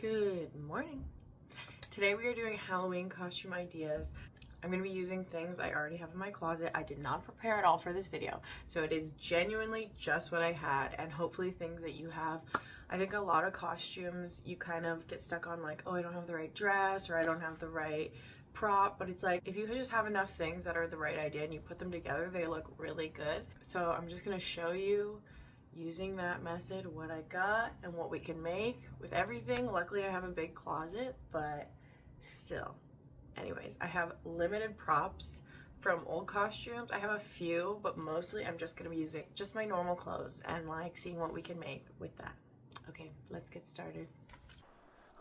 Good morning. Today we are doing Halloween costume ideas. I'm going to be using things I already have in my closet. I did not prepare at all for this video, so it is genuinely just what I had and hopefully things that you have. I think a lot of costumes you kind of get stuck on like, oh, I don't have the right dress or I don't have the right prop, but it's like if you just have enough things that are the right idea and you put them together, they look really good. So I'm just going to show you using that method what I got and what we can make with everything. Luckily I have a big closet, but still. Anyways, I have limited props from old costumes. I have a few, but mostly I'm just gonna be using just my normal clothes and like seeing what we can make with that. Okay, let's get started.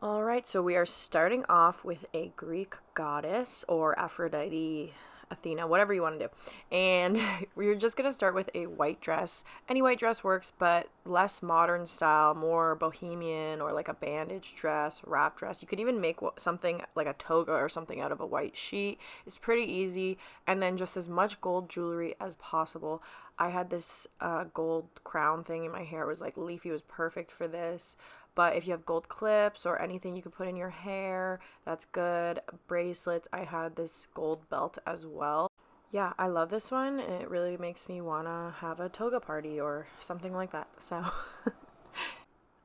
All right, so we are starting off with a Greek goddess or Aphrodite, Athena, whatever you want to do. And we're just going to start with a white dress. Any white dress works, but less modern style, more bohemian or like a bandage dress, wrap dress. You could even make something like a toga or something out of a white sheet. It's pretty easy. And then just as much gold jewelry as possible. I had this gold crown thing in my hair. It was like leafy. It was perfect for this. But if you have gold clips or anything you could put in your hair, that's good. Bracelets. I had this gold belt as well. Yeah, I love this one. It really makes me want to have a toga party or something like that. So,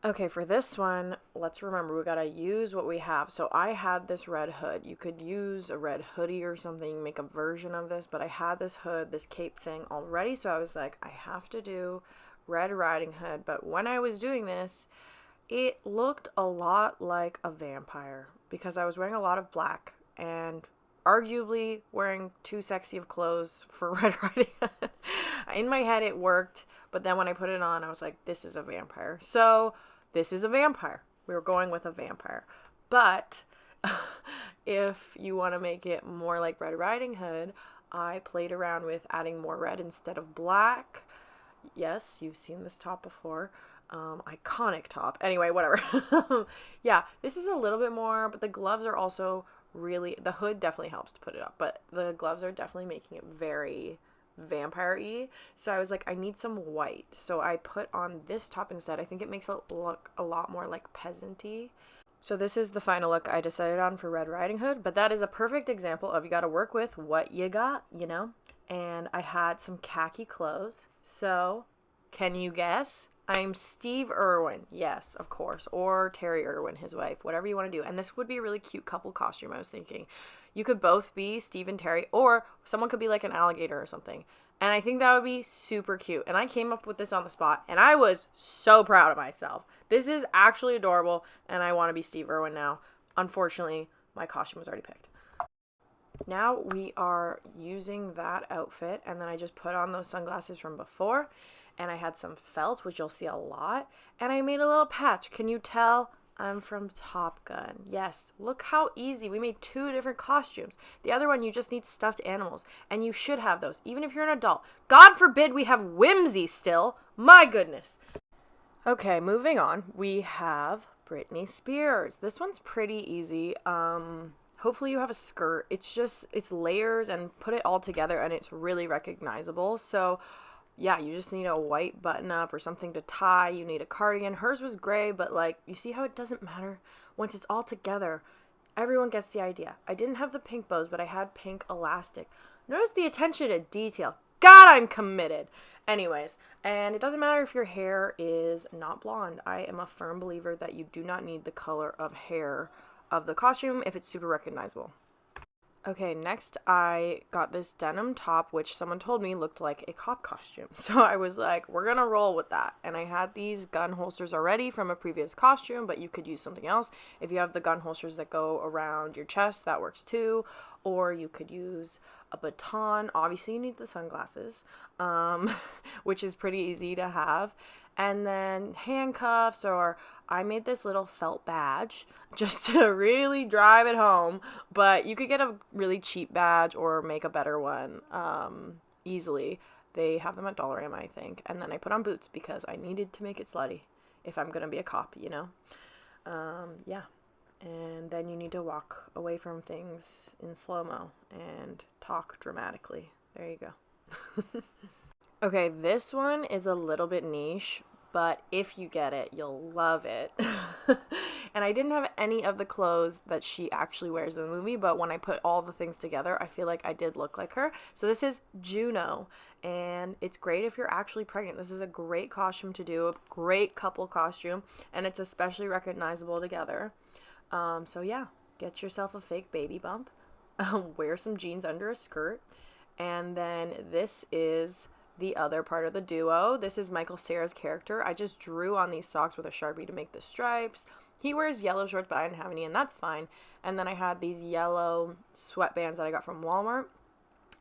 okay, for this one, let's remember we got to use what we have. So I had this red hood. You could use a red hoodie or something, make a version of this. But I had this hood, this cape thing already. So I was like, I have to do Red Riding Hood. But when I was doing this, it looked a lot like a vampire because I was wearing a lot of black and arguably wearing too sexy of clothes for Red Riding Hood. In my head it worked, but then when I put it on I was like, this is a vampire. So this is a vampire. We were going with a vampire. But if you want to make it more like Red Riding Hood, I played around with adding more red instead of black. Yes, you've seen this top before. Iconic top. Anyway, whatever. Yeah, this is a little bit more, but the gloves are also really, the hood definitely helps to put it up, but the gloves are definitely making it very vampire-y. So I was like, I need some white. So I put on this top instead. I think it makes it look a lot more like peasant-y. So this is the final look I decided on for Red Riding Hood, but that is a perfect example of you got to work with what you got, you know? And I had some khaki clothes. So can you guess? I'm Steve Irwin. Yes, of course. Or Terry Irwin, his wife. Whatever you want to do. And this would be a really cute couple costume, I was thinking. You could both be Steve and Terry, or someone could be like an alligator or something. And I think that would be super cute. And I came up with this on the spot, and I was so proud of myself. This is actually adorable, and I want to be Steve Irwin now. Unfortunately, my costume was already picked. Now we are using that outfit, and then I just put on those sunglasses from before. And I had some felt, which you'll see a lot. And I made a little patch. Can you tell? I'm from Top Gun. Yes, look how easy. We made 2 different costumes. The other one, you just need stuffed animals. And you should have those, even if you're an adult. God forbid we have Whimsy still. My goodness. Okay, moving on. We have Britney Spears. This one's pretty easy. Hopefully you have a skirt. It's layers and put it all together and it's really recognizable. So yeah, you just need a white button up or something to tie. You need a cardigan. Hers was gray, but like, you see how it doesn't matter? Once it's all together, everyone gets the idea. I didn't have the pink bows, but I had pink elastic. Notice the attention to detail. God, I'm committed. Anyways, and it doesn't matter if your hair is not blonde. I am a firm believer that you do not need the color of hair of the costume if it's super recognizable. Okay, next I got this denim top, which someone told me looked like a cop costume. So I was like, we're gonna roll with that. And I had these gun holsters already from a previous costume, but you could use something else. If you have the gun holsters that go around your chest, that works too. Or you could use a baton. Obviously you need the sunglasses, which is pretty easy to have. And then handcuffs, or I made this little felt badge just to really drive it home. But you could get a really cheap badge or make a better one easily. They have them at Dollarama, I think. And then I put on boots because I needed to make it slutty if I'm going to be a cop, you know? Yeah. And then you need to walk away from things in slow-mo and talk dramatically. There you go. Okay, this one is a little bit niche, but if you get it, you'll love it. And I didn't have any of the clothes that she actually wears in the movie, but when I put all the things together, I feel like I did look like her. So this is Juno, and it's great if you're actually pregnant. This is a great costume to do, a great couple costume, and it's especially recognizable together. So yeah, get yourself a fake baby bump, wear some jeans under a skirt, and then this is the other part of the duo. This is Michael Cera's character. I just drew on these socks with a Sharpie to make the stripes. He wears yellow shorts, but I didn't have any, and that's fine. And then I had these yellow sweatbands that I got from Walmart,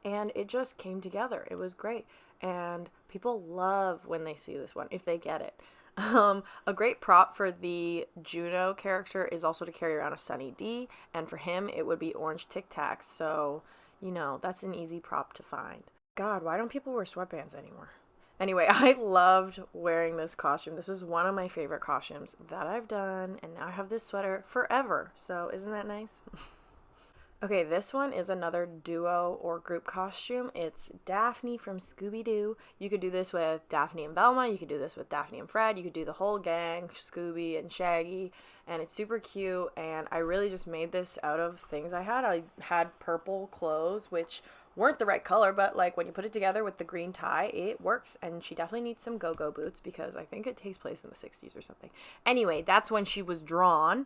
and it just came together. It was great, and people love when they see this one, if they get it. A great prop for the Juno character is also to carry around a Sunny D, and for him, it would be orange Tic Tacs, so, you know, that's an easy prop to find. God, why don't people wear sweatbands anymore? Anyway, I loved wearing this costume. This was one of my favorite costumes that I've done, and now I have this sweater forever. So isn't that nice? Okay, this one is another duo or group costume. It's Daphne from Scooby-Doo. You could do this with Daphne and Velma. You could do this with Daphne and Fred. You could do the whole gang, Scooby and Shaggy. And it's super cute, and I really just made this out of things I had. I had purple clothes, which weren't the right color, but like when you put it together with the green tie, it works. And she definitely needs some go-go boots because I think it takes place in the 60s or something. Anyway, that's when she was drawn.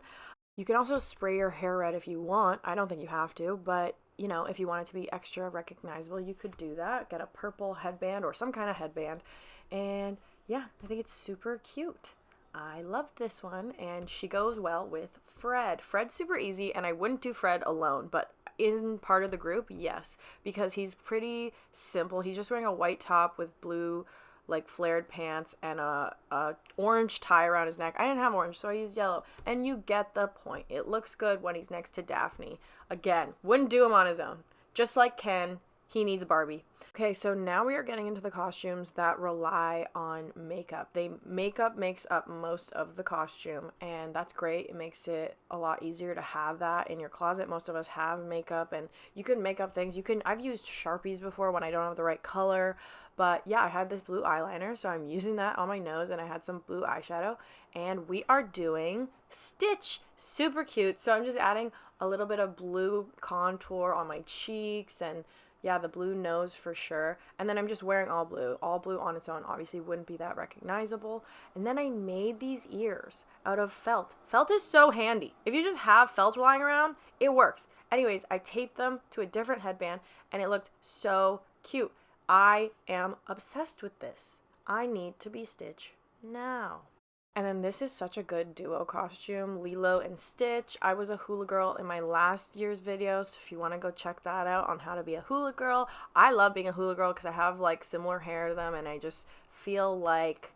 You can also spray your hair red if you want. I don't think you have to, but you know, if you want it to be extra recognizable, you could do that. Get a purple headband or some kind of headband. And yeah, I think it's super cute. I loved this one, and she goes well with Fred. Fred's super easy, and I wouldn't do Fred alone, but in part of the group, yes, because he's pretty simple. He's just wearing a white top with blue like flared pants and a orange tie around his neck. I didn't have orange, so I used yellow, and you get the point. It looks good when he's next to Daphne. Again, wouldn't do him on his own. Just like Ken, he needs Barbie. Okay, so now we are getting into the costumes that rely on makeup. Makeup makes up most of the costume, and that's great. It makes it a lot easier to have that in your closet. Most of us have makeup, and you can make up things. I've used Sharpies before when I don't have the right color, but yeah, I had this blue eyeliner, so I'm using that on my nose, and I had some blue eyeshadow, and we are doing Stitch. Super cute. So I'm just adding a little bit of blue contour on my cheeks, and yeah, the blue nose for sure. And then I'm just wearing all blue. All blue on its own obviously wouldn't be that recognizable. And then I made these ears out of felt. Felt is so handy. If you just have felt lying around, it works. Anyways, I taped them to a different headband, and it looked so cute. I am obsessed with this. I need to be Stitch now. And then this is such a good duo costume, Lilo and Stitch. I was a hula girl in my last year's video, so if you want to go check that out on how to be a hula girl. I love being a hula girl because I have like similar hair to them, and I just feel like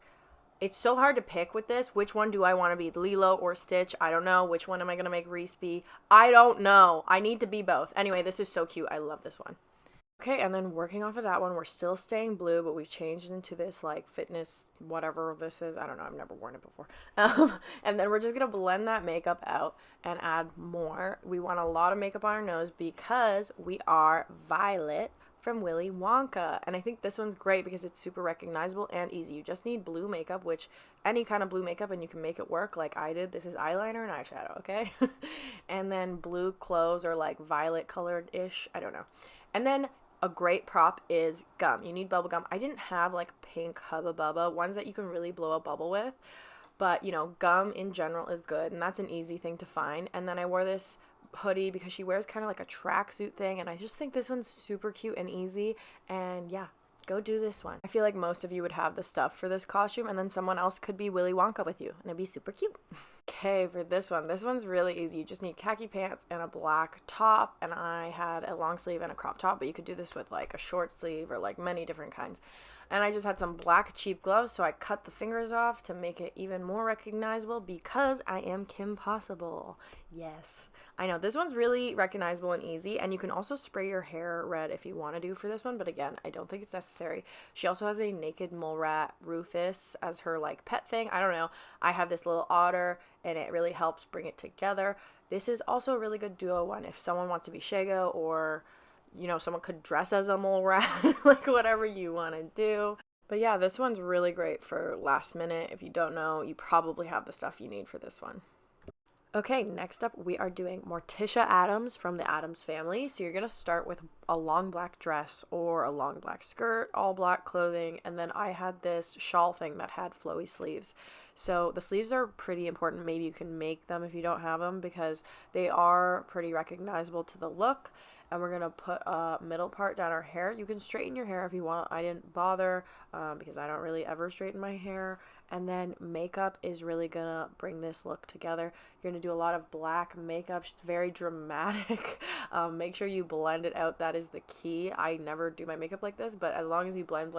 it's so hard to pick with this. Which one do I want to be, Lilo or Stitch? I don't know. Which one am I going to make Reese be? I don't know. I need to be both. Anyway, this is so cute. I love this one. Okay, and then working off of that one, we're still staying blue, but we've changed into this like fitness, whatever this is. I don't know. I've never worn it before. And then we're just going to blend that makeup out and add more. We want a lot of makeup on our nose because we are Violet from Willy Wonka. And I think this one's great because it's super recognizable and easy. You just need blue makeup, which any kind of blue makeup, and you can make it work like I did. This is eyeliner and eyeshadow, okay? And then blue clothes or like violet colored-ish. I don't know. And then a great prop is gum. You need bubble gum. I didn't have like pink Hubba Bubba, ones that you can really blow a bubble with, but you know, gum in general is good, and that's an easy thing to find. And then I wore this hoodie because she wears kind of like a tracksuit thing, and I just think this one's super cute and easy, and yeah, go do this one. I feel like most of you would have the stuff for this costume, and then someone else could be Willy Wonka with you, and it'd be super cute. Okay, for this one's really easy. You just need khaki pants and a black top, and I had a long sleeve and a crop top, but you could do this with like a short sleeve or like many different kinds. And I just had some black cheap gloves, so I cut the fingers off to make it even more recognizable because I am Kim Possible. Yes, I know this one's really recognizable and easy, and you can also spray your hair red if you want to do for this one, but again, I don't think it's necessary. She also has a naked mole rat, Rufus, as her like pet thing. I don't know. I have this little otter, and it really helps bring it together. This is also a really good duo one if someone wants to be Shago, or you know, someone could dress as a mole rat, like whatever you want to do. But yeah, this one's really great for last minute. If you don't know, you probably have the stuff you need for this one. Okay, next up we are doing Morticia Addams from the Addams Family. So you're going to start with a long black dress or a long black skirt, all black clothing, and then I had this shawl thing that had flowy sleeves. So the sleeves are pretty important. Maybe you can make them if you don't have them because they are pretty recognizable to the look. And we're going to put a middle part down our hair. You can straighten your hair if you want. I didn't bother because I don't really ever straighten my hair. And then makeup is really going to bring this look together. You're going to do a lot of black makeup. It's very dramatic. Make sure you blend it out. That is the key. I never do my makeup like this, but as long as you blend,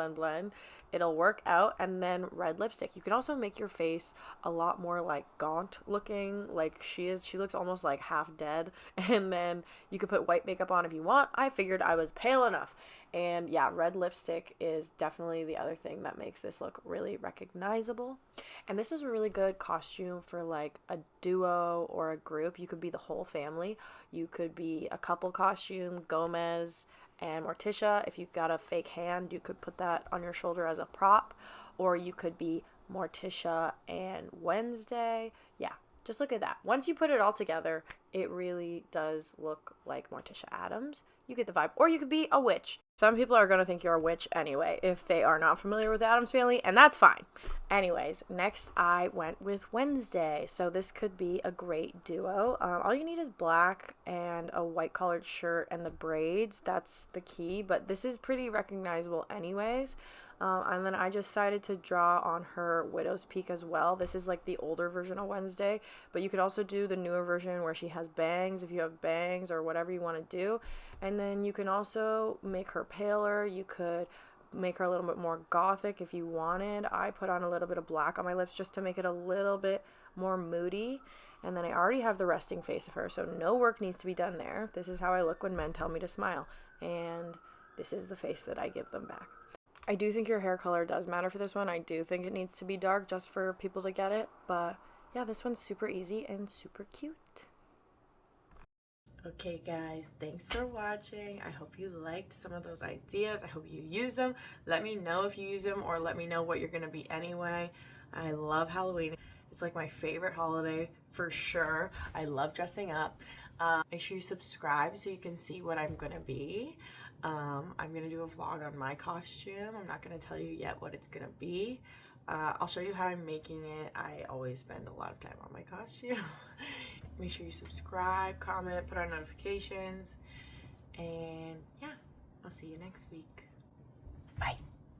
it'll work out. And then red lipstick. You can also make your face a lot more like gaunt looking, like she is. She looks almost like half dead. And then you could put white makeup on if you want. I figured I was pale enough. And yeah, red lipstick is definitely the other thing that makes this look really recognizable. And this is a really good costume for like a duo or a group. You could be the whole family. You could be a couple costume, Gomez and Morticia. If you've got a fake hand, you could put that on your shoulder as a prop. Or you could be Morticia and Wednesday. Yeah, just look at that. Once you put it all together, it really does look like Morticia Addams. You get the vibe. Or you could be a witch. Some people are going to think you're a witch anyway if they are not familiar with the Addams Family, and that's fine. Anyways, next I went with Wednesday. So this could be a great duo. All you need is black and a white collared shirt and the braids. That's the key, but this is pretty recognizable anyways. And then I just decided to draw on her widow's peak as well. This is like the older version of Wednesday, but you could also do the newer version where she has bangs if you have bangs or whatever you want to do. And then you can also make her paler. You could make her a little bit more gothic if you wanted. I put on a little bit of black on my lips just to make it a little bit more moody. And then I already have the resting face of her, so no work needs to be done there. This is how I look when men tell me to smile. And this is the face that I give them back. I do think your hair color does matter for this one. I do think it needs to be dark just for people to get it. But yeah, this one's super easy and super cute. Okay guys, thanks for watching. I hope you liked some of those ideas. I hope you use them. Let me know if you use them or let me know what you're gonna be anyway. I love Halloween. It's like my favorite holiday for sure. I love dressing up. Make sure you subscribe so you can see what I'm gonna be. I'm gonna do a vlog on my costume. I'm not gonna tell you yet what it's gonna be. I'll show you how I'm making it. I always spend a lot of time on my costume. Make sure you subscribe, comment, put on notifications, and yeah, I'll see you next week. Bye.